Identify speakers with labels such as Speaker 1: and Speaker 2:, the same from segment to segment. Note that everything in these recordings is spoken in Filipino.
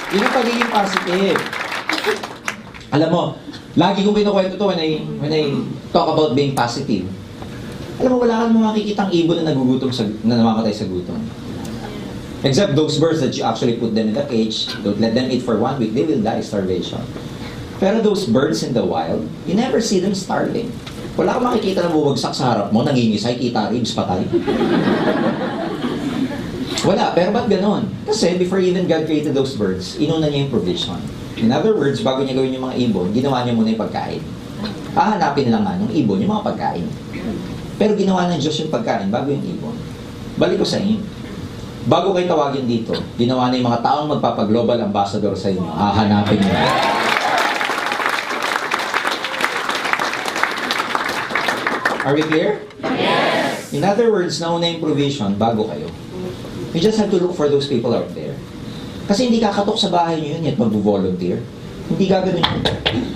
Speaker 1: Yun ang pagiging positive. Alam mo, lagi kong kinukwento to when I talk about being positive. Alam mo, wala kang makikitang ibon na nagugutom na namamatay sa gutom. Except those birds that you actually put them in the cage, don't let them eat for 1 week, they will die starvation. Pero those birds in the wild, you never see them starving. Wala kang makikita na bubagsak sa harap mo, nangingisay, kita ribs, patay. Wala, pero ba't ganon? Kasi before even God created those birds, inuna niya yung provision. In other words, bago niya gawin yung mga ibon, ginawa niya muna yung pagkain. Hahanapin lang nga ng ibon yung mga pagkain. Pero ginawa ng Diyos yung pagkain bago yung ibon. Balik ko sa inyo. Bago kayo tawagin dito, ginawa na yung mga taong magpapaglobal ambassador sa inyo. Hahanapin niyo. Are we clear? Yes! In other words, nauna yung provision bago kayo. You just have to look for those people out there. Kasi hindi kakatok sa bahay niyo yun at mag-volunteer. Hindi gagawin yun.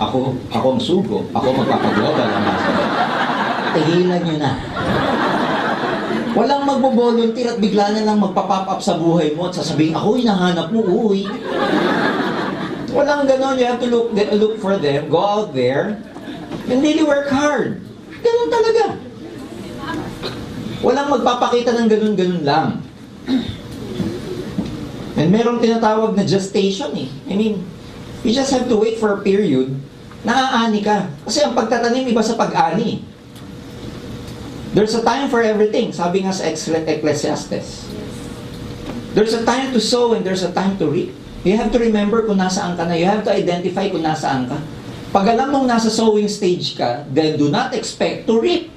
Speaker 1: Ako ang sugo. Ako magpapaglobal ambassador. Tigilan nyo na. Walang magbo-volunteer at bigla na lang magpa-pop up sa buhay mo at sasabihin, ako hinahanap mo, uy. Walang ganon. You have to look for them, go out there, and really work hard. Ganon talaga. Walang magpapakita ng ganon-ganon lang. And merong tinatawag na gestation eh. I mean, you just have to wait for a period na aani ka. Kasi ang pagtatanim iba sa pag-ani. There's a time for everything. Sabi nga sa Ecclesiastes. There's a time to sow and there's a time to reap. You have to remember kung nasaan ka na. You have to identify kung nasaan ka. Pag alam mong nasa sowing stage ka, then do not expect to reap.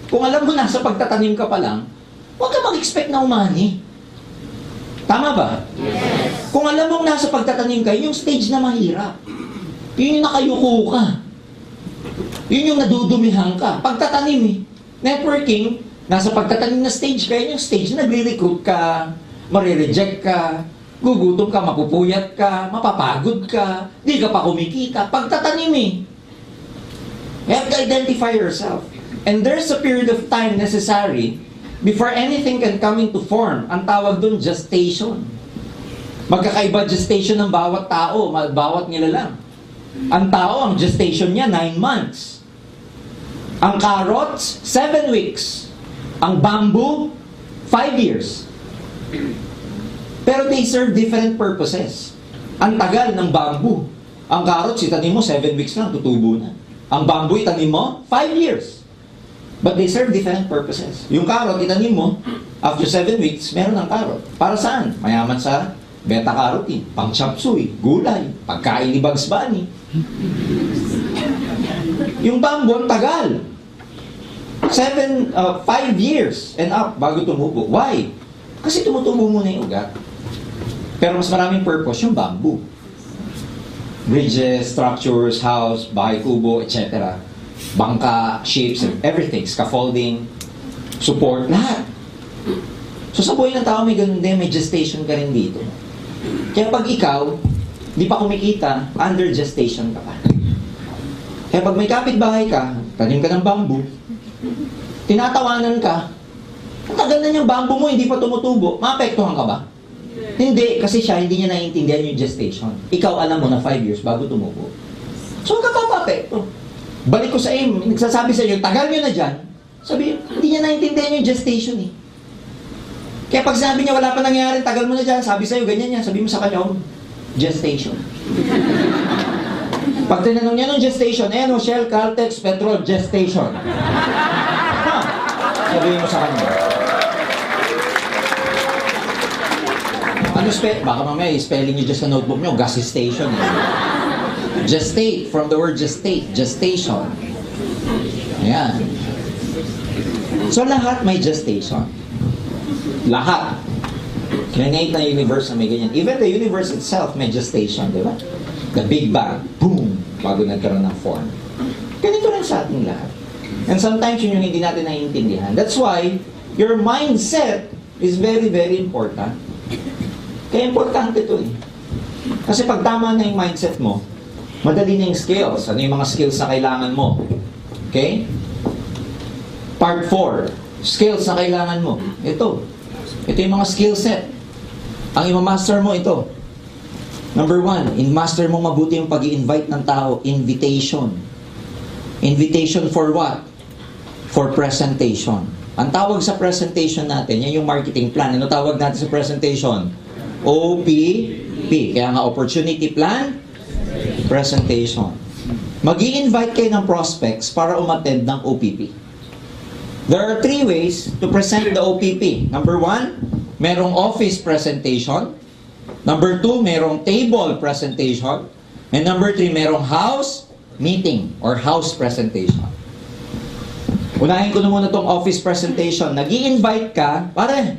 Speaker 1: Kung alam mo nasa pagtatanim ka pa lang, huwag ka mag-expect na umani. Tama ba? Yes. Kung alam mong nasa pagtatanim ka, yung stage na mahirap. Yun yung nakayuko ka. Yun yung nadudumihan ka. Pagtatanim eh. Networking, nasa pagtatanim na stage ka, yung stage na nagre-recruit ka, marireject ka, gugutom ka, mapupuyat ka, mapapagod ka, di ka pa kumikita. Pagtatanim eh. You have to identify yourself. And there's a period of time necessary before anything can come into form. Ang tawag doon, gestation. Magkakaiba gestation ng bawat tao, bawat nilalang. Ang tao, ang gestation niya, 9 months. Ang carrots, 7 weeks. Ang bamboo, 5 years. Pero they serve different purposes. Ang tagal ng bamboo. Ang carrots, itanim mo, 7 weeks lang, tutubo na. Ang bamboo, itanim mo, 5 years. But they serve different purposes. Yung carrot, itanim mo, after 7 weeks, meron ng carrot. Para saan? Mayaman sa beta-carotene, pang-chapsuy, gulay, pagkain ni Bugs Bunny. Yung bamboo, ang tagal. 5 years and up bago tumubo. Why? Kasi tumutubo muna yung ugat. Pero mas maraming purpose yung bamboo. Bridges, structures, house, bahay kubo, etc. Bangka, shapes, and everything. Scaffolding, support, lahat. So sa buhay ng tao may ganun din, may gestation ka rin dito. Kaya pag ikaw, di pa kumikita, under gestation ka pa. Kaya pag may kapitbahay ka, tanim ka ng bamboo, tinatawanan ka, ang tagal na niyang bamboo mo, hindi pa tumutubo, maapektuhan ka ba? Hindi, kasi siya hindi niya naiintindihan yung gestation. Ikaw alam mo na 5 years bago tumubo. So huwag ka papapekto. Balik ko sa iyo, nagsasabi sa inyo, tagal nyo na dyan, sabi, hindi niya naiintindihan yung gestation eh. Kaya pag sabi niya, wala pa nangyari, tagal mo na dyan, sabi sa iyo, ganyan yan, sabi mo sa kanya, gestation. Pag tinanong niya ng gestation, Shell, Caltex, Petrol, gestation. Sabihin mo sa kanya. Baka mamaya, spelling niyo just sa notebook niyo, gas station. Gestate, from the word gestate, gestation. Ayan. So lahat may gestation. Lahat. Create na universe na may ganyan. Even the universe itself may gestation, di ba? The Big Bang, boom, bago nagkaroon ng form. Ganito rin sa ating lahat. And sometimes yun yung hindi natin naiintindihan. That's why your mindset is very, very important. Kaya importante ito eh. Kasi pag tama na yung mindset mo, madali na yung skills. Ano yung mga skills na kailangan mo? Okay? Part 4. Skills na kailangan mo. Ito. Ito yung mga skill set. Ang imamaster mo ito. Number 1, master mo mabuti yung pag-i-invite ng tao. Invitation. Invitation for what? For presentation. Ang tawag sa presentation natin, yan yung marketing plan. Ano tawag natin sa presentation? OPP. Kaya nga, opportunity plan, presentation. Mag-i-invite kayo ng prospects para umattend ng OPP. There are 3 ways to present the OPP. Number 1, merong office presentation. Number 2, merong table presentation. And number 3, merong house meeting or house presentation. Unahin ko na muna itong office presentation. Nag-i-invite ka, pare,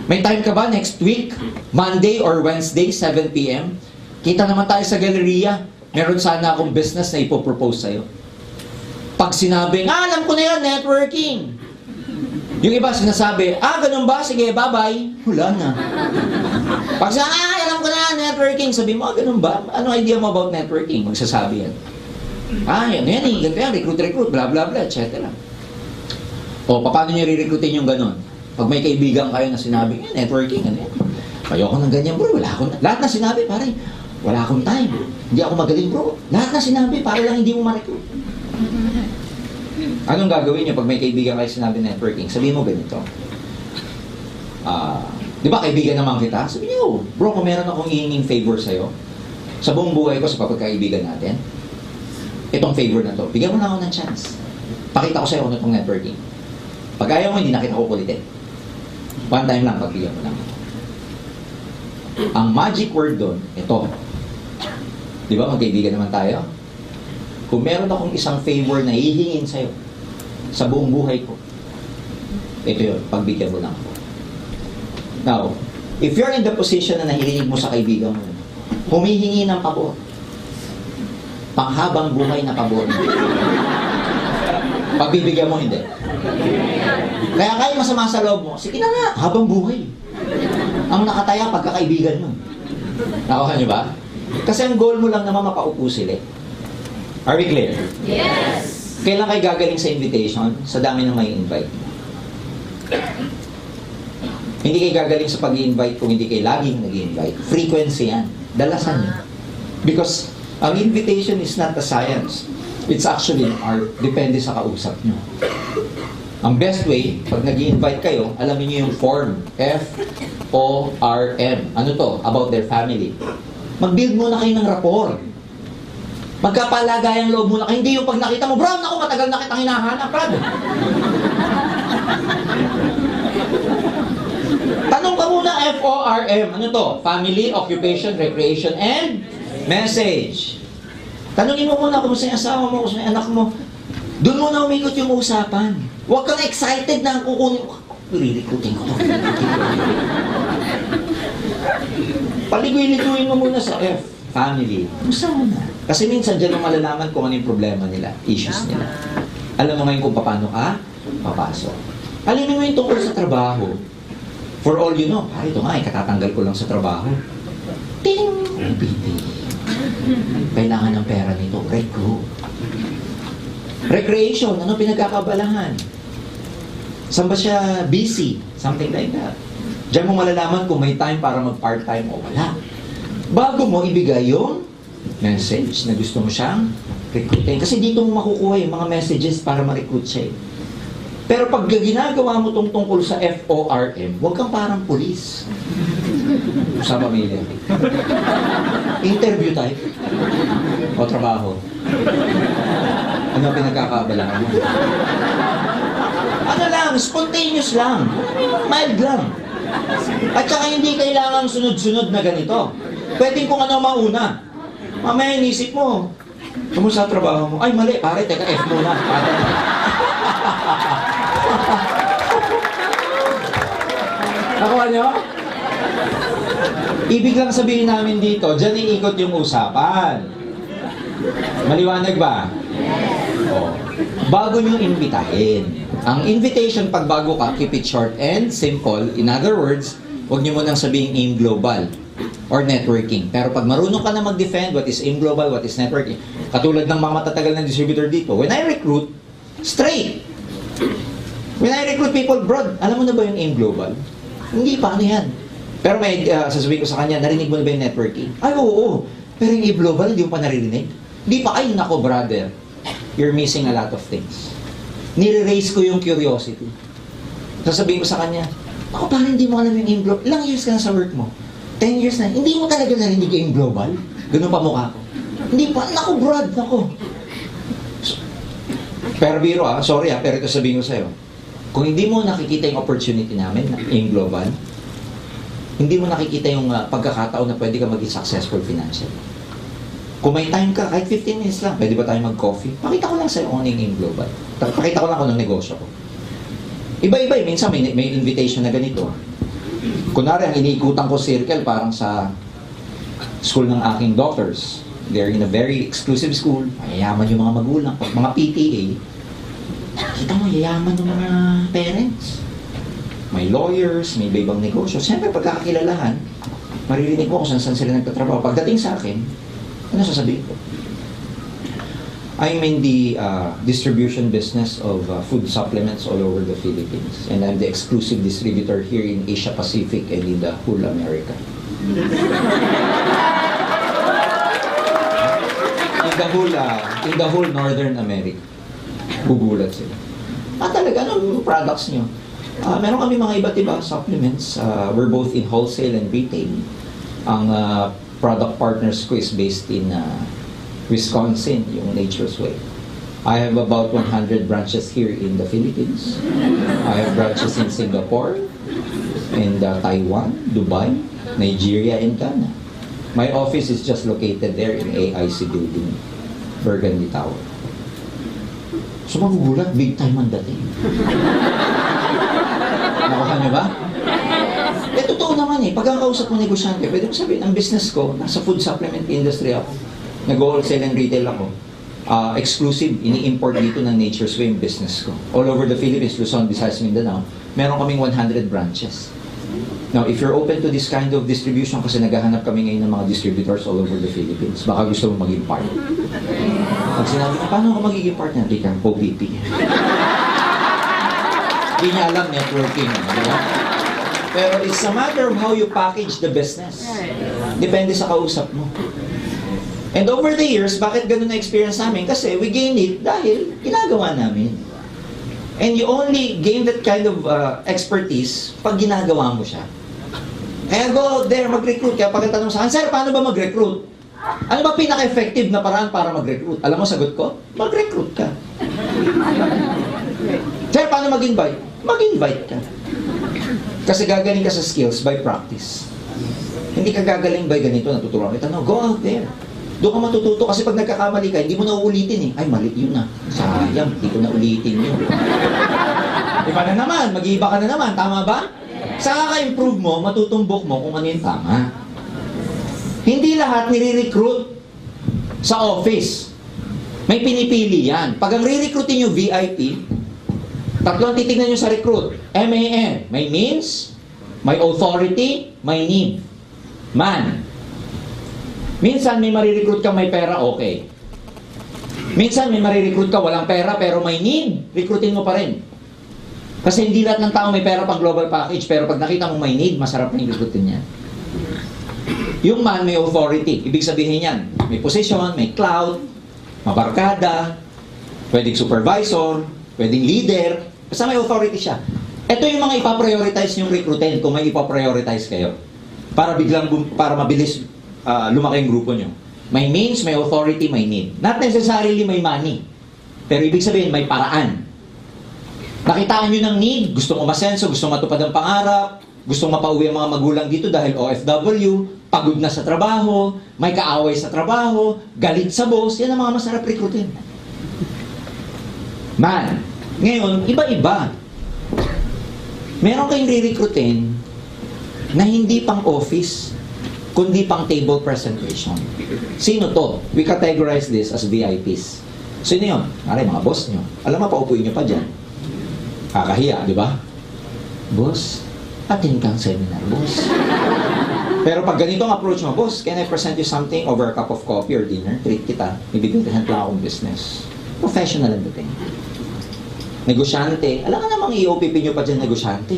Speaker 1: may time ka ba next week? Monday or Wednesday, 7 p.m.? Kita naman tayo sa galleria. Meron sana akong business na ipopropose sa'yo. Pag sinabing, alam ko na yan, networking. Yung iba sinasabi, ganun ba? Sige, bye-bye. Wala na. Pag sinabi, alam ko na yan, networking. Sabi mo, ganun ba? Ano idea mo about networking? Magsasabi yan. Yan eh, ganito yan, recruit, blah, blah, blah, etc. O, paano nyo re-recruitin yung ganun? Pag may kaibigan kayo na sinabi, networking, ano yan? Ayoko ng ganyan, bro. Lahat na sinabi, pare, wala akong time. Hindi ako magaling, bro. Lahat na sinabi, para lang hindi mo ma-recruit. Anong gagawin nyo pag may kaibigan kayo sinabi networking? Sabihin mo ganito. Di ba kaibigan naman kita? Sabihin nyo, bro, kung meron akong hihinging favor sa'yo, sa buong buhay ko, sa pagkakaibigan natin, itong favor na to, bigyan mo na ako ng chance. Pakita ko sa'yo kung itong networking. Pag ayaw mo, hindi na kita kukulitin. One time lang, pagbigyan mo lang. Ang magic word doon, ito. Di ba, magkaibigan naman tayo? Kung meron akong isang favor na hihingin sa'yo sa buong buhay ko, ito yun, pagbigyan mo lang ako. Now, if you're in the position na nahihinig mo sa kaibigan mo, humihingi ng pabor. Panghabang buhay na pabor. Pagbibigyan mo, hindi. Kaya kahit masama sa loob mo, sige na nga, habang buhay. Ang nakataya, pagkakaibigan mo. Nakuha niyo ba? Kasi ang goal mo lang naman mapaupo sila. Are we clear?
Speaker 2: Yes!
Speaker 1: Kailan kayo gagaling sa invitation? Sa dami na may invite. Hindi kayo gagaling sa pag-i-invite kung hindi kayo laging nag-i-invite. Frequency yan. Dalasan niyo. Because ang invitation is not a science. It's actually an art. Depende sa kausap niyo. Ang best way, pag nag-i-invite kayo, alamin niyo yung form. F-O-R-M. Ano to? About their family. Mag-build muna kayo ng rapport. Magkapalagayang loob muna kayo. Hindi yung pag nakita mo, bro, naku, matagal na kitang hinahanap, brad. Tanong ka muna, F-O-R-M. Ano to? Family, occupation, recreation, and message. Tanungin mo muna kung saan yung asawa mo, kung saan yung anak mo. Doon muna umikot yung usapan. Huwag kang excited na kukunin ko. Ririkutin ko to. Paligoy-ligoyin mo muna sa F. Family. Gusto mo na. Kasi minsan dyan mo malalaman kung ano yung problema nila, issues nila. Alam mo ngayon kung paano ka papasok. Alimin mo yung tungkol sa trabaho. For all you know, ito nga, katatanggal ko lang sa trabaho. Ting! Kailangan ng pera nito. Recruit. Recreation. Ano pinagkakabalahan? Saan ba siya busy? Something like that. Diyan mo malalaman kung may time para mag-part-time o wala. Bago mo ibigay yung message na gusto mo siyang recruitin. Kasi dito mo makukuha yung mga messages para ma-recruit siya. Pero pag ginagawa mo tong tungkol sa F-O-R-M, huwag kang parang pulis. Sa pamilya. Interview type. O trabaho. Ano pinagkakaabalahan mo? Ano lang, spontaneous lang. Mild lang. At saka hindi kailangang sunod-sunod na ganito. Pwedeng kung ano mauna. Mamaya inisip mo. Kumusta trabaho mo? Ay, mali. Pare, teka, F muna. Nakuha nyo? Ibig lang sabihin namin dito, dyan iikot yung usapan. Maliwanag ba? O, bago nyo imbitahin. Ang invitation pag bago ka, keep it short and simple. In other words, huwag nyo munang sabihin aim global or networking. Pero pag marunong ka na mag-defend what is aim global, what is networking, katulad ng mga matatagal na distributor dito, when I recruit, straight. When I recruit people, bro, alam mo na ba yung aim global? Hindi pa, ano yan? Pero may sasabihin ko sa kanya, narinig mo na ba yung networking? Ay, oo. Pero yung e-global, hindi mo pa naririnig? Di pa, ay, nako brother. You're missing a lot of things. Nire-raise ko yung curiosity. Sasabihin ko sa kanya, ako, parang hindi mo alam yung e-global. Ilang years ka na sa work mo? 10 years na. Hindi mo talaga narinig yung global? Ganun pa mukha ko. Hindi pa, nako Brad, nako. Pero biro sorry pero ito sabihin ko sa'yo. Kung hindi mo nakikita yung opportunity namin in global, hindi mo nakikita yung pagkakataon na pwede ka maging successful financially. Kung may time ka, kahit 15 minutes lang, pwede ba tayo mag-coffee? Pakita ko lang sa'yo kung ano yung global. Pakita ko lang kung anong negosyo ko. Iba-iba, minsan may invitation na ganito. Kunwari, ang iniikutan ko circle parang sa school ng aking daughters. They're in a very exclusive school. Mayayaman yung mga magulang. Pag mga PTA, kita mo, yayaman ng mga parents. May lawyers, may ibang negosyo. Siyempre, pagkakakilalahan, maririnig mo kung saan sila nagtatrabaho. Pagdating sa akin, ano sasabihin ko? I'm in the distribution business of food supplements all over the Philippines. And I'm the exclusive distributor here in Asia Pacific and in the whole America. In the whole Northern America. Gugulat sila. Talaga, anong products nyo? Meron kami mga iba't iba supplements. We're both in wholesale and retail. Ang product partners ko is based in Wisconsin, yung Nature's Way. I have about 100 branches here in the Philippines. I have branches in Singapore, in Taiwan, Dubai, Nigeria, and Ghana. My office is just located there in AIC building, Burgundy Tower. So magugulat, big time ang dating. Nakuha niyo ba? Totoo naman pag ang kausap mo negosyante, pwede mo sabihin, ang business ko, nasa food supplement industry ako. Nag-wholesale and retail ako. Exclusive, ini-import dito ng Nature's Way yung business ko. All over the Philippines, Luzon, Visayas, Mindanao, meron kaming 100 branches. Now, if you're open to this kind of distribution, kasi naghahanap kami ngayon ng mga distributors all over the Philippines, baka gusto mo maging part. Pag sinabi ko, paano ako magiging partner? Di ka, OPP. Hindi niya alam networking. Diba? Pero it's a matter of how you package the business. Depende sa kausap mo. And over the years, bakit ganun na experience namin? Kasi we gain it dahil ginagawa namin. And you only gain that kind of expertise pag ginagawa mo siya. Kaya go out there, mag-recruit. Kaya pagkatanong sa akin, sir, paano ba mag-recruit? Ano ba pinaka-effective na paraan para mag-recruit? Alam mo, sagot ko, mag-recruit ka. Sir, paano mag-invite? Mag-invite ka. Kasi gagaling ka sa skills by practice. Hindi ka gagaling by ganito, natuturuan kita. No, go out there. Doon ka matututo kasi pag nagkakamali ka, hindi mo na uulitin Ay, mali yun na. Sayang, hindi ko na ulitin yun. Iba na naman, mag-iiba ka na naman, tama ba? Saka ka-improve mo, matutumbok mo kung ano yung tama. Hindi lahat nire-recruit sa office. May pinipili yan. Pag ang re-recruitin nyo VIP, tatlo ang titignan nyo sa recruit. MAN, may means, may authority, may need. Man. Minsan may marirecruit ka may pera, okay. Minsan may marirecruit ka walang pera pero may need, recruitin mo pa rin. Kasi hindi lahat ng tao may pera pang global package, pero pag nakita mo may need, masarap na yung recruitin niya. Yung man may authority, ibig sabihin yan, may position, may clout, mabarkada, pwedeng supervisor, pwedeng leader, basta may authority siya. Ito yung mga ipaprioritize yung recruitin kung may ipaprioritize kayo. Para mabilis lumaki yung grupo nyo. May means, may authority, may need. Not necessarily may money. Pero ibig sabihin, may paraan. Nakitaan nyo ng need, gusto umasenso, gusto matupad ang pangarap, gusto mapauwi ang mga magulang dito dahil OFW, pagod na sa trabaho, may kaaway sa trabaho, galit sa boss, yan ang mga masarap recruitin. Man, ngayon, iba-iba. Meron kayong re-recruitin na hindi pang office, kundi pang table presentation. Sino to? We categorize this as VIPs. Sino yun? Aray, mga boss nyo. Alam mo, paupuin nyo pa dyan. Kakahiya, di ba? Boss, attend kang seminar, boss. Pero pag ganito ang approach mo, boss, can I present you something over a cup of coffee or dinner? Treat kita. Ibig-present lang akong business. Professional ang dating. Negosyante. Alam ka namang i-OPP nyo pa dyan, negosyante.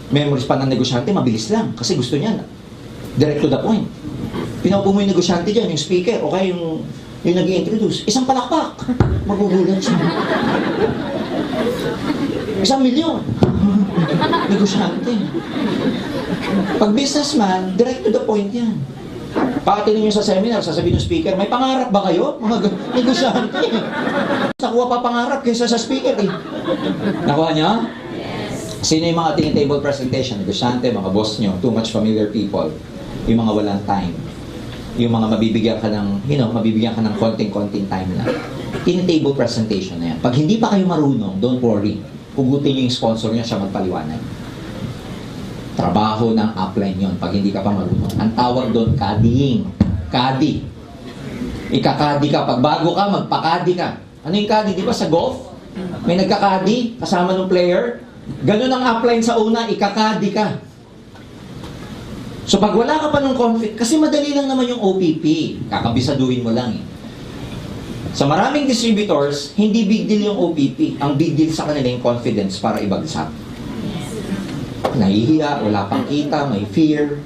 Speaker 1: memories pa ng negosyante, mabilis lang. Kasi gusto niya, direct to the point. Pinaupo mo yung negosyante dyan, yung speaker, o kaya yung nag-i-introduce. Isang palakpak. Magugulat siya. 1,000,000. Negosyante. Pag businessman, direct to the point yan. Pagdating nyo sa seminar, sasabihin ng speaker, may pangarap ba kayo? Mga negosyante. Nakuha pa pangarap kaysa sa speaker eh. Nakuha niya? Sino yung mga tingin table presentation? Negosyante, mga boss nyo, too much familiar people. Yung mga walang time. Yung mga mabibigyan ka ng, mabibigyan ka ng konting-konting time lang. Table presentation na yan. Pag hindi pa kayo marunong, don't worry. Hugutin nyo yung sponsor nyo, siya magpaliwanag. Trabaho ng upline yon pag hindi ka pa marunong. Ang tawag doon, caddying. Caddy. Ikakadi ka. Pag bago ka, magpakadi ka. Ano yung caddy? Di ba sa golf? May nagkakadi kasama ng player. Ganun ang upline sa una, ikakadi ka. So pag wala ka pa ng conflict, kasi madali lang naman yung OPP. Kakabisaduhin mo lang eh. Sa maraming distributors, hindi big deal yung OPP. Ang big deal sa kanila yung confidence para ibagsak. Nahihiya, wala pang kita, may fear.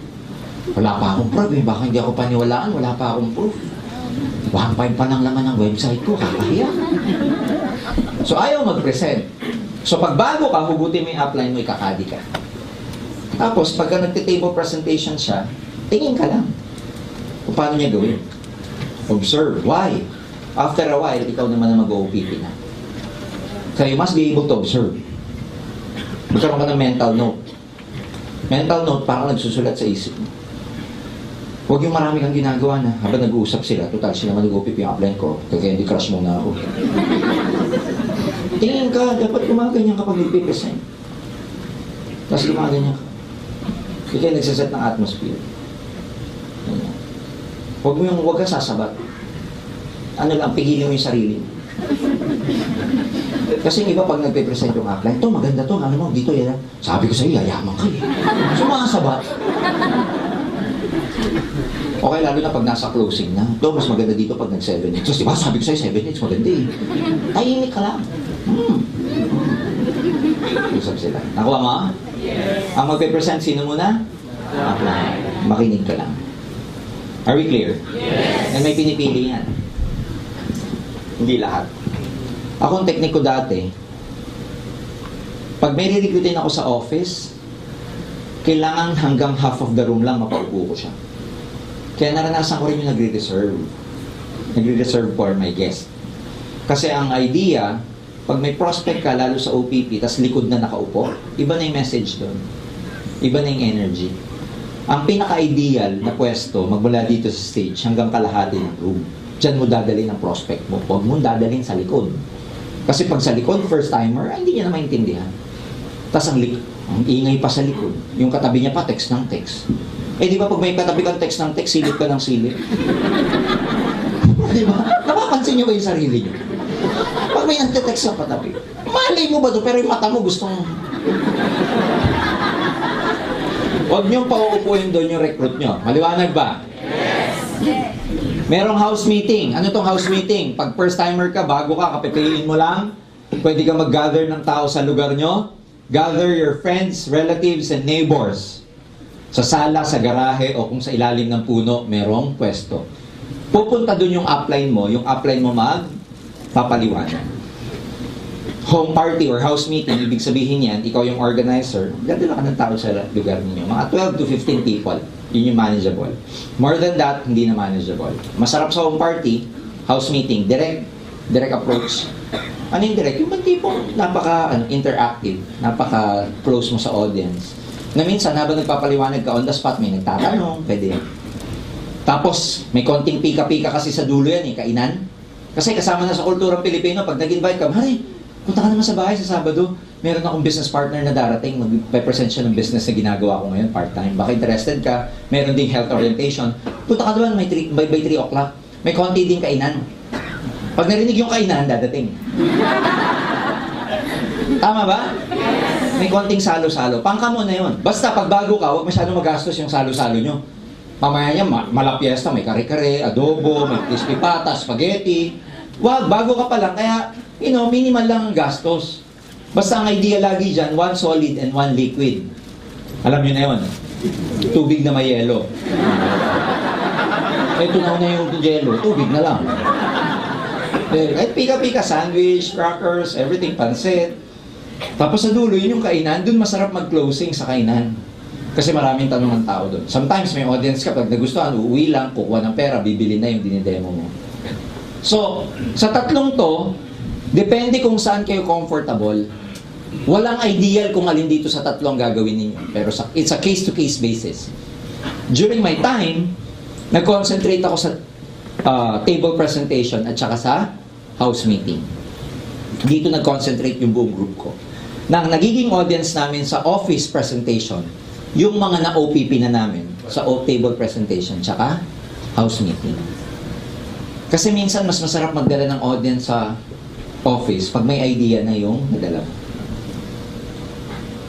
Speaker 1: Wala pa akong proof, baka hindi ako paniwalaan, wala pa akong proof. 1.5 pa lang laman ng website ko, kakahiya. So ayaw mag-present. So pag bago ka, hugutin mo yung upline mo, ikakadi ka. Tapos pagka nagtitable presentation siya, tingin ka lang. Kung paano niya gawin. Observe. Why? After a while, ikaw naman na mag-OPP na. So you must be able to observe. Magkaroon ka ng mental note. Mental note, parang nagsusulat sa isip mo. Huwag yung marami kang ginagawa na habang nag-uusap sila, total sila mag-OPP yung upline ko, kaya hindi crush muna ako. Tingin ka, dapat gumaganyan kapag nagpipresent. Tapos gumaganyan ka. Kaya nagsaset ng atmosphere. Huwag kang sasabat. Ano lang, pigilin mo yung sarili mo. Kasi yung iba pag nagpe-present yung upline, to maganda to, ano mo, dito yan. Sabi ko sa'yo, yayaman ka eh. Sumasabat. Okay, lalo na pag nasa closing na. To, mas maganda dito pag nag-7 hits. Kasi diba, sabi ko sa'yo, 7 hits, maganda eh. Tahimik ka lang. Usap sila. Nakuha mo? Yes. Ang magpe-present, sino muna? Upline. Makinig ka lang. Are we clear? Yes. And may pinipili yan. Hindi lahat. Ako ang teknik ko dati, pag may re-recruitin ako sa office, kailangan hanggang half of the room lang mapaupo ko siya. Kaya naranasan ko rin yung nagre-reserve. Nagre-reserve for my guest. Kasi ang idea, pag may prospect ka, lalo sa OPP, tas likod na nakaupo, iba na yung message doon. Iba na yung energy. Ang pinaka-ideal na pwesto, magmula dito sa stage hanggang kalahati ng room. Diyan mo dadalhin ang prospect mo. Huwag mo dadalhin sa likod. Kasi pag sa likod, first timer, hindi niya na maintindihan. Tapos ang ingay pa sa likod. Yung katabi niya pa, text ng text. Eh di ba pag may katabi kang text ng text, silip ka ng silip? Di ba? Napapansin niyo ba yung sarili niyo? Pag may nagte-text sa katabi, malay mo ba doon, pero yung mata mo gustong... Huwag niyong pauupuin doon yung recruit niyo. Maliwanag ba? Yes! Merong house meeting. Ano tong house meeting? Pag first timer ka, bago ka, kapipiliin mo lang, pwede ka mag-gather ng tao sa lugar nyo. Gather your friends, relatives, and neighbors. Sa sala, sa garahe, o kung sa ilalim ng puno, merong pwesto. Pupunta dun yung upline mo magpapaliwanag. Home party or house meeting, ibig sabihin yan, ikaw yung organizer, dadala ka ng tao sa lugar ninyo. Mga 12 to 15 people. Yun yung manageable. More than that, hindi na manageable. Masarap sa home party, house meeting, direct approach. Ano yung direct? Yung tipong interactive, napaka-close mo sa audience. Na minsan, habang nagpapaliwanag ka on the spot, may nagtatanong, pwede. Tapos, may konting pika-pika kasi sa dulo yan, kainan. Kasi kasama na sa kulturang Pilipino, pag nag-invite ka, Mari, punta ka naman sa bahay sa Sabado. Meron akong business partner na darating, mag-present siya ng business na ginagawa ko ngayon, part-time. Baka interested ka, meron ding health orientation. Punta ka doon, by 3 o'clock. May konti din kainan. Pag narinig yung kainan, dadating. Tama ba? May konting salo-salo. Pangka mo na yun. Basta pag bago ka, huwag masyadong magastos yung salo-salo nyo. Mamaya niya, malapiesta, may kare-kare, adobo, may crispy pata, spaghetti. Wag, bago ka pa lang. Kaya, minimal lang ang gastos. Basta ang idea lagi dyan, 1 solid and 1 liquid. Alam niyo na yun. Tubig na may yelo. Eh, tunaw na yung yelo. Tubig na lang. Kahit pika-pika, sandwich, crackers, everything, pansit. Tapos sa dulo, yun yung kainan. Doon masarap mag-closing sa kainan. Kasi maraming tanong ng tao doon. Sometimes may audience ka, pag nagustuhan, uuwi lang, kukuha ng pera, bibili na yung dinidemo mo. So, sa tatlong to, depende kung saan kayo comfortable. Walang ideal kung alin dito sa tatlong gagawin ninyo. Pero it's a case-to-case basis. During my time, nag-concentrate ako sa table presentation at saka sa house meeting. Dito nag-concentrate yung buong group ko. Nang nagiging audience namin sa office presentation, yung mga na-OPP na namin sa table presentation tsaka house meeting. Kasi minsan mas masarap magdala ng audience sa office pag may idea na yung nadala mo.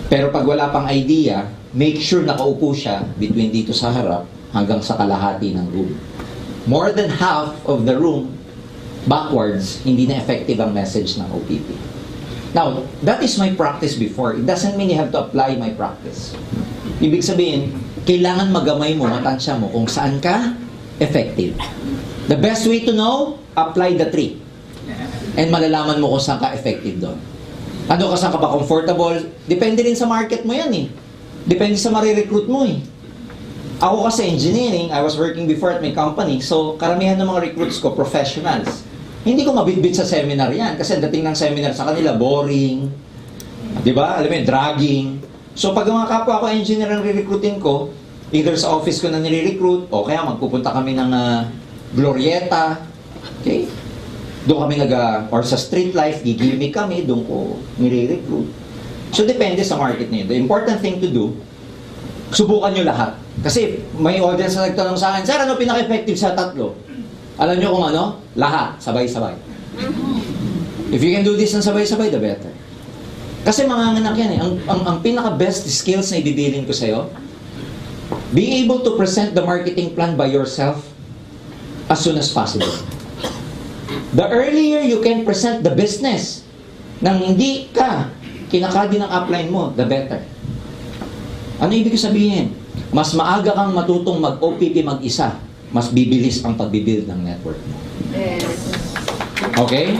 Speaker 1: Pero pag wala pang idea, make sure nakaupo siya between dito sa harap hanggang sa kalahati ng room. More than half of the room backwards, hindi na effective ang message ng OPP. Now, that is my practice before. It doesn't mean you have to apply my practice. Ibig sabihin, kailangan magamay mo, matansya mo kung saan ka effective. The best way to know, apply the three. And malalaman mo kung saan ka effective doon. Ano ka, saan ka ba comfortable? Depende rin sa market mo yan eh. Depende sa marirecruit mo eh. Ako kasi engineering, I was working before at my company, so karamihan ng mga recruits ko, professionals. Hindi ko mabitbit sa seminar yan, kasi dating ng seminar sa kanila, boring. Di ba? Alam mo yun, dragging. So pag mga kapwa ko engineer ang re-recruitin ko, either sa office ko na nire-recruit, o kaya magpupunta kami ng Glorieta, okay? Doon kami or sa street life, gigimik kami, doon ko nire-recruit. So depende sa market niyo. The important thing to do, subukan nyo lahat. Kasi may audience na nagtanong sa akin, Sir, ano pinaka-effective sa tatlo? Alam nyo kung ano? Lahat. Sabay-sabay. If you can do this ng sabay-sabay, the better. Kasi manganganak yan eh. Ang pinaka-best skills na ibibilin ko sa'yo, be able to present the marketing plan by yourself as soon as possible. The earlier you can present the business nang hindi ka kinakadi ng upline mo, the better. Ano ibig sabihin? Mas maaga kang matutong mag-OPP mag-isa, mas bibilis ang pag-build ng network mo.
Speaker 2: Yes.
Speaker 1: Okay?